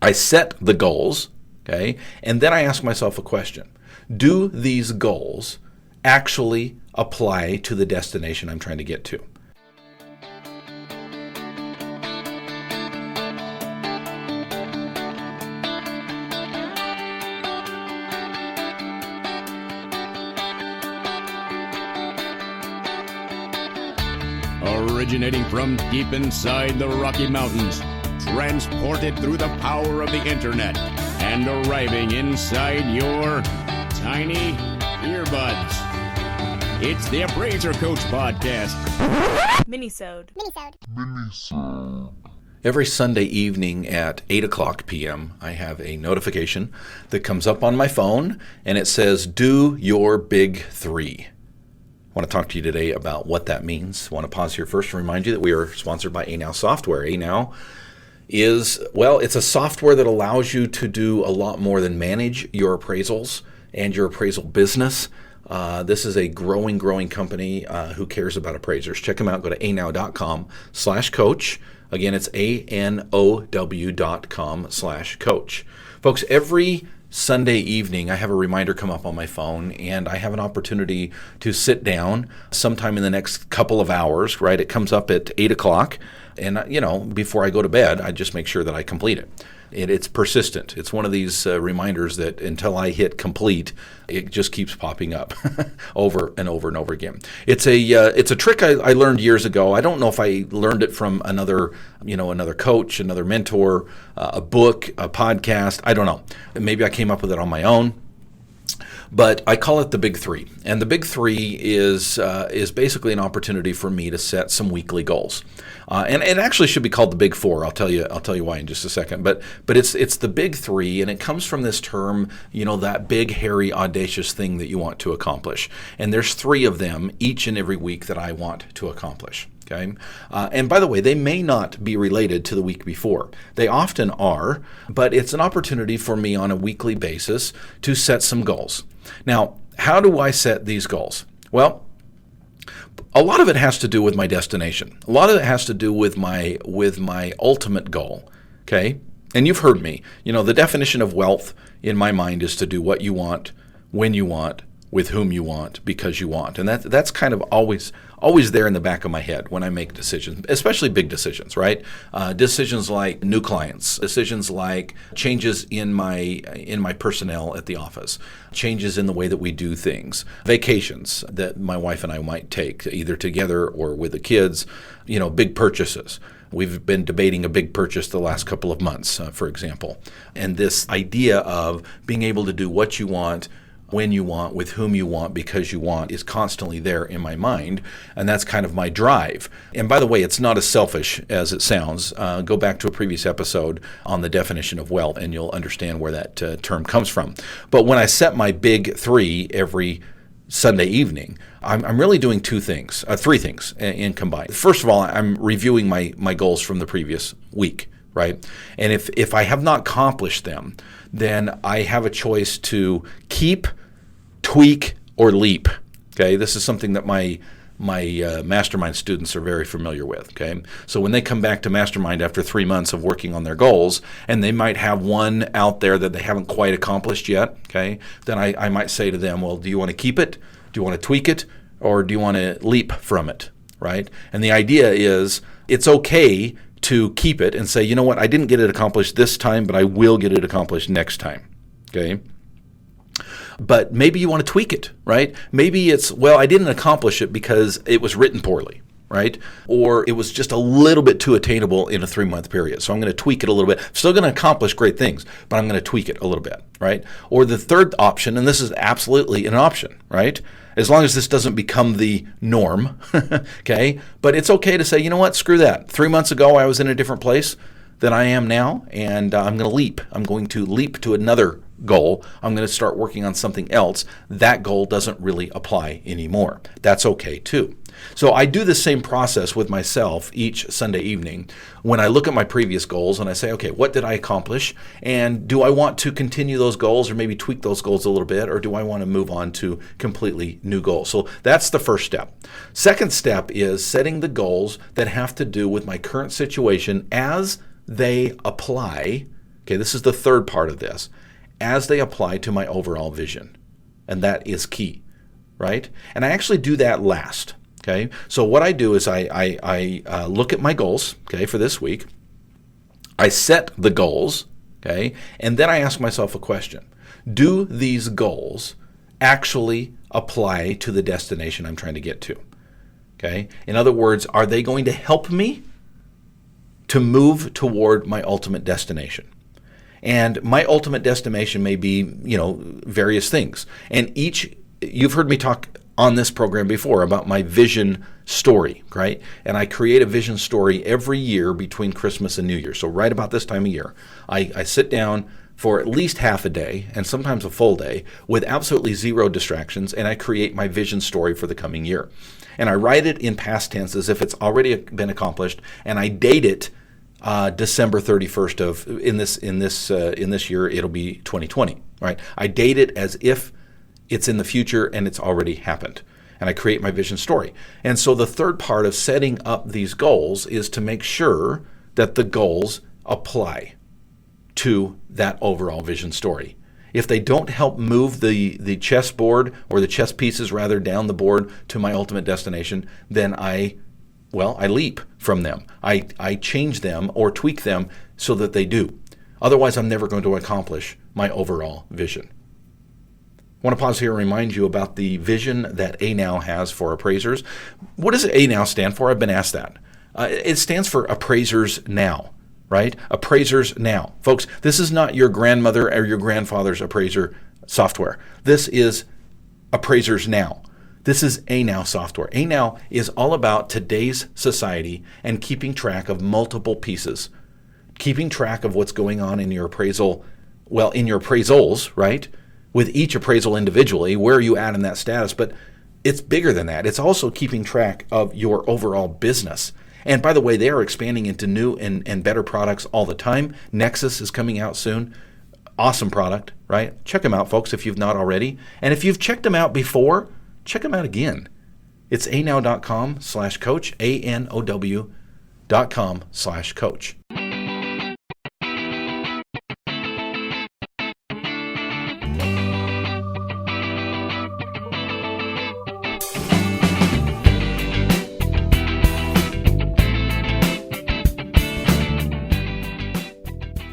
I set the goals, okay, and then I ask myself a question. Do these goals actually apply to the destination I'm trying to get to? Originating from deep inside the Rocky Mountains, transported through the power of the internet, and arriving inside your tiny earbuds. It's the Appraiser Coach Podcast. Minisode. Every Sunday evening at 8 o'clock p.m., I have a notification that comes up on my phone, and it says, do your big three. I want to talk to you today about what that means. I want to pause here first and remind you that we are sponsored by ANow Software. ANow is, well, it's a software that allows you to do a lot more than manage your appraisals and your appraisal business. This is a growing company who cares about appraisers. Check them out. Go to anow.com/coach. Again, it's anow.com/coach. Folks, every Sunday evening, I have a reminder come up on my phone, and I have an opportunity to sit down sometime in the next couple of hours, right? It comes up at 8 o'clock, and, before I go to bed, I just make sure that I complete it. It's persistent. It's one of these reminders that until I hit complete, it just keeps popping up over and over and over again. It's a trick I learned years ago. I don't know if I learned it from another coach, another mentor, a book, a podcast. I don't know. Maybe I came up with it on my own. But I call it the Big Three, and the Big Three is basically an opportunity for me to set some weekly goals, and it actually should be called the Big Four. I'll tell you why in just a second. But it's the Big Three, and it comes from this term, that big, hairy, audacious thing that you want to accomplish. And there's three of them each and every week that I want to accomplish. Okay, and by the way, they may not be related to the week before. They often are, but it's an opportunity for me on a weekly basis to set some goals. Now, how do I set these goals? Well, a lot of it has to do with my destination. A lot of it has to do with my ultimate goal. Okay, and you've heard me. The definition of wealth in my mind is to do what you want, when you want, with whom you want, because you want. And that's kind of always there in the back of my head when I make decisions, especially big decisions, right? Decisions like new clients, decisions like changes in my personnel at the office, changes in the way that we do things, vacations that my wife and I might take either together or with the kids, big purchases. We've been debating a big purchase the last couple of months, for example. And this idea of being able to do what you want, when you want, with whom you want, because you want, is constantly there in my mind, and that's kind of my drive. And by the way, it's not as selfish as it sounds. Go back to a previous episode on the definition of wealth, and you'll understand where that term comes from. But when I set my big three every Sunday evening, I'm really doing three things in combined. First of all, I'm reviewing my goals from the previous week, right? And if I have not accomplished them, then I have a choice to keep, tweak, or leap. Okay, this is something that my mastermind students are very familiar with. Okay, so when they come back to mastermind after 3 months of working on their goals, and they might have one out there that they haven't quite accomplished yet, okay, then I might say to them, well, do you want to keep it? Do you want to tweak it? Or do you want to leap from it? Right? And the idea is it's okay to keep it and say, you know what, I didn't get it accomplished this time, but I will get it accomplished next time. Okay? But maybe you want to tweak it, right? Maybe it's, well, I didn't accomplish it because it was written poorly, right? Or it was just a little bit too attainable in a 3-month period. So I'm going to tweak it a little bit. I'm still going to accomplish great things, but I'm going to tweak it a little bit, right? Or the third option, and this is absolutely an option, right? As long as this doesn't become the norm, okay? But it's okay to say, you know what, screw that. 3 months ago, I was in a different place than I am now, and I'm going to leap. I'm going to leap to another goal. I'm going to start working on something else. That goal doesn't really apply anymore. That's okay too. So I do the same process with myself each Sunday evening when I look at my previous goals and I say, okay, what did I accomplish? And do I want to continue those goals or maybe tweak those goals a little bit? Or do I want to move on to completely new goals? So that's the first step. Second step is setting the goals that have to do with my current situation as they apply, okay, this is the third part of this, as they apply to my overall vision. And that is key, right? And I actually do that last, okay? So what I do is I look at my goals, okay, for this week. I set the goals, okay, and then I ask myself a question. Do these goals actually apply to the destination I'm trying to get to? Okay? In other words, are they going to help me to move toward my ultimate destination? And my ultimate destination may be, various things. And you've heard me talk on this program before about my vision story, right? And I create a vision story every year between Christmas and New Year. So right about this time of year, I sit down for at least half a day and sometimes a full day with absolutely zero distractions, and I create my vision story for the coming year. And I write it in past tense as if it's already been accomplished, and I date it December 31st in this year. It'll be 2020, right? I date it as if it's in the future and it's already happened. And I create my vision story. And so the third part of setting up these goals is to make sure that the goals apply to that overall vision story. If they don't help move the chessboard, or the chess pieces rather, down the board to my ultimate destination, then I leap from them. I change them or tweak them so that they do. Otherwise, I'm never going to accomplish my overall vision. I want to pause here and remind you about the vision that ANOW has for appraisers. What does ANOW stand for? I've been asked that. It stands for Appraisers Now, right? Appraisers Now. Folks, this is not your grandmother or your grandfather's appraiser software. This is Appraisers Now. This is ANOW software. ANOW is all about today's society and keeping track of multiple pieces, keeping track of what's going on in your appraisal, in your appraisals, right? With each appraisal individually, where are you at in that status? But it's bigger than that. It's also keeping track of your overall business. And by the way, they are expanding into new and better products all the time. Nexus is coming out soon. Awesome product, right? Check them out, folks, if you've not already. And if you've checked them out before, check them out again. It's anow.com/coach, ANOW.com/coach.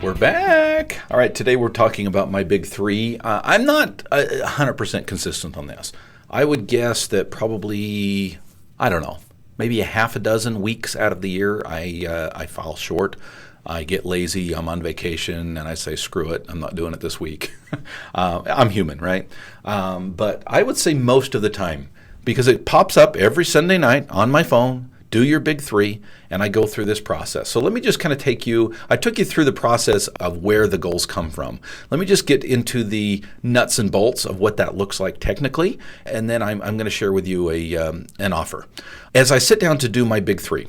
We're back. All right, today we're talking about my big three. I'm not 100% consistent on this. I would guess that probably, maybe a half a dozen weeks out of the year, I fall short. I get lazy, I'm on vacation, and I say, screw it, I'm not doing it this week. I'm human, right? But I would say most of the time, because it pops up every Sunday night on my phone, do your big three, and I go through this process. So let me just kind of I took you through the process of where the goals come from. Let me just get into the nuts and bolts of what that looks like technically, and then I'm going to share with you an offer. As I sit down to do my big three,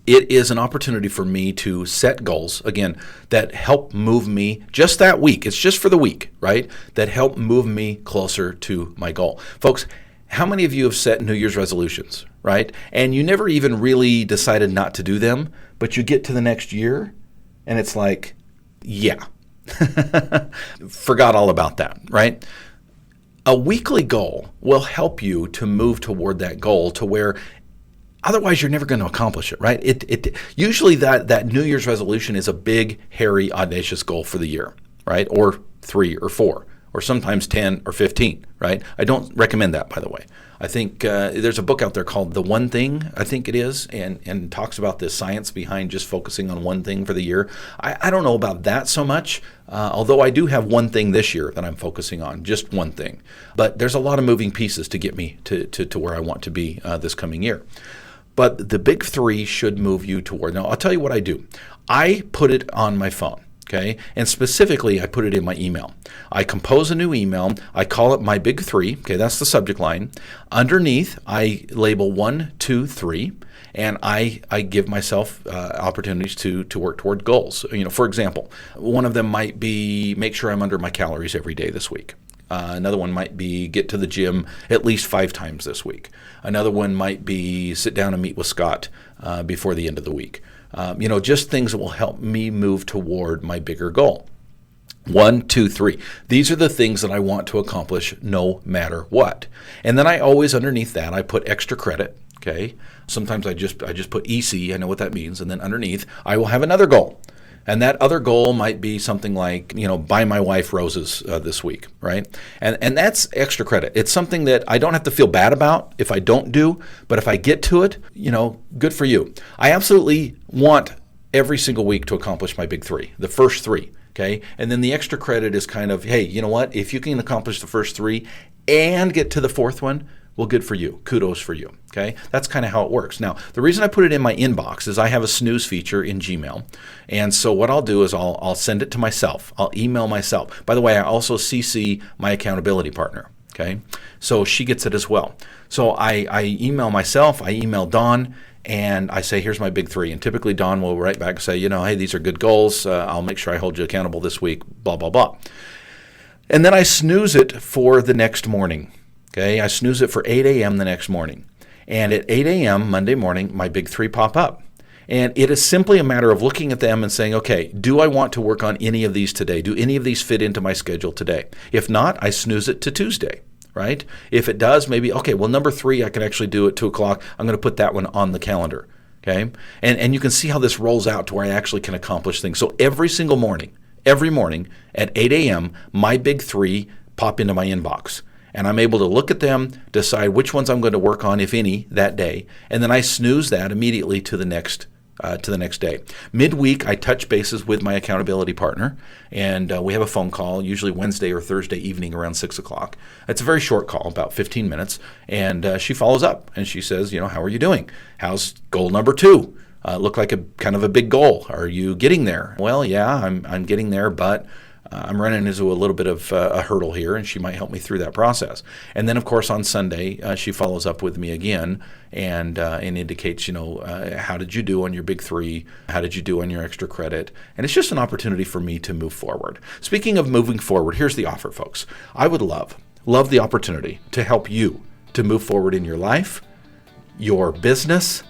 it is an opportunity for me to set goals, again, that help move me just that week. It's just for the week, right? That help move me closer to my goal. Folks, how many of you have set New Year's resolutions, right? And you never even really decided not to do them, but you get to the next year and it's like, yeah, forgot all about that, right? A weekly goal will help you to move toward that goal to where otherwise you're never going to accomplish it, right? It usually that New Year's resolution is a big, hairy, audacious goal for the year, right? Or 3 or 4. Or sometimes 10 or 15, right? I don't recommend that, by the way. I think there's a book out there called The One Thing, I think it is, and talks about the science behind just focusing on one thing for the year. I don't know about that so much, although I do have one thing this year that I'm focusing on, just one thing. But there's a lot of moving pieces to get me to where I want to be this coming year. But the big three should move you toward. Now, I'll tell you what I do. I put it on my phone. Okay, and specifically, I put it in my email. I compose a new email. I call it my big three. Okay, that's the subject line. Underneath, I label 1, 2, 3, and I give myself opportunities to work toward goals. For example, one of them might be make sure I'm under my calories every day this week. Another one might be get to the gym at least 5 times this week. Another one might be sit down and meet with Scott before the end of the week. Just things that will help me move toward my bigger goal. 1, 2, 3. These are the things that I want to accomplish no matter what. And then I always, underneath that, I put extra credit. Okay. Sometimes I just put EC. I know what that means. And then underneath, I will have another goal. And that other goal might be something like, buy my wife roses this week, right? And that's extra credit. It's something that I don't have to feel bad about if I don't do, but if I get to it, good for you. I absolutely want every single week to accomplish my big 3, the first 3, okay? And then the extra credit is kind of, hey, you know what? If you can accomplish the first 3 and get to the 4th one, well, good for you. Kudos for you. Okay, that's kind of how it works. Now, the reason I put it in my inbox is I have a snooze feature in Gmail, and so what I'll do is I'll send it to myself. I'll email myself. By the way, I also CC my accountability partner. Okay, so she gets it as well. So I email myself. I email Dawn, and I say, here's my big 3. And typically Dawn will write back and say, hey, these are good goals. I'll make sure I hold you accountable this week. Blah blah blah. And then I snooze it for the next morning. Okay, I snooze it for 8 a.m. the next morning. And at 8 a.m. Monday morning, my big 3 pop up. And it is simply a matter of looking at them and saying, okay, do I want to work on any of these today? Do any of these fit into my schedule today? If not, I snooze it to Tuesday, right? If it does, maybe, okay, well, number 3, I can actually do at 2 o'clock. I'm going to put that one on the calendar, okay? And you can see how this rolls out to where I actually can accomplish things. So every morning at 8 a.m., my big 3 pop into my inbox. And I'm able to look at them, decide which ones I'm going to work on, if any, that day, and then I snooze that immediately to the next day. Midweek, I touch bases with my accountability partner, and we have a phone call, usually Wednesday or Thursday evening around 6 o'clock. It's a very short call, about 15 minutes, and she follows up, and she says, how are you doing? How's goal number 2? Look like a kind of a big goal. Are you getting there? Well, yeah, I'm getting there, but I'm running into a little bit of a hurdle here, and she might help me through that process. And then, of course, on Sunday, she follows up with me again and indicates, how did you do on your big 3? How did you do on your extra credit? And it's just an opportunity for me to move forward. Speaking of moving forward, here's the offer, folks. I would love the opportunity to help you to move forward in your life, your business.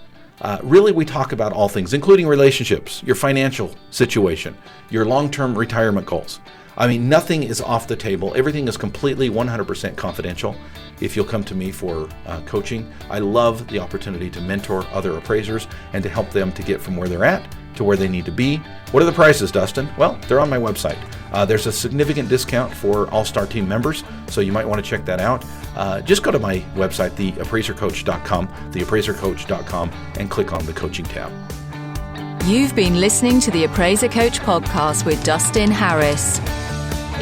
Really, we talk about all things, including relationships, your financial situation, your long-term retirement goals. I mean, nothing is off the table. Everything is completely 100% confidential. If you'll come to me for coaching, I love the opportunity to mentor other appraisers and to help them to get from where they're at to where they need to be. What are the prices, Dustin? Well, they're on my website. There's a significant discount for All-Star Team members, so you might want to check that out. Just go to my website, theappraisercoach.com, and click on the coaching tab. You've been listening to the Appraiser Coach podcast with Dustin Harris.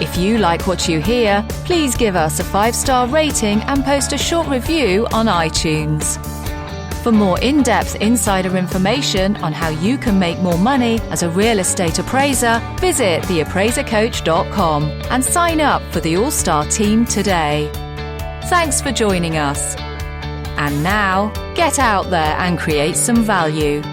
If you like what you hear, please give us a 5-star rating and post a short review on iTunes. For more in-depth insider information on how you can make more money as a real estate appraiser, visit theappraisercoach.com and sign up for the All-Star Team today. Thanks for joining us. And now, get out there and create some value.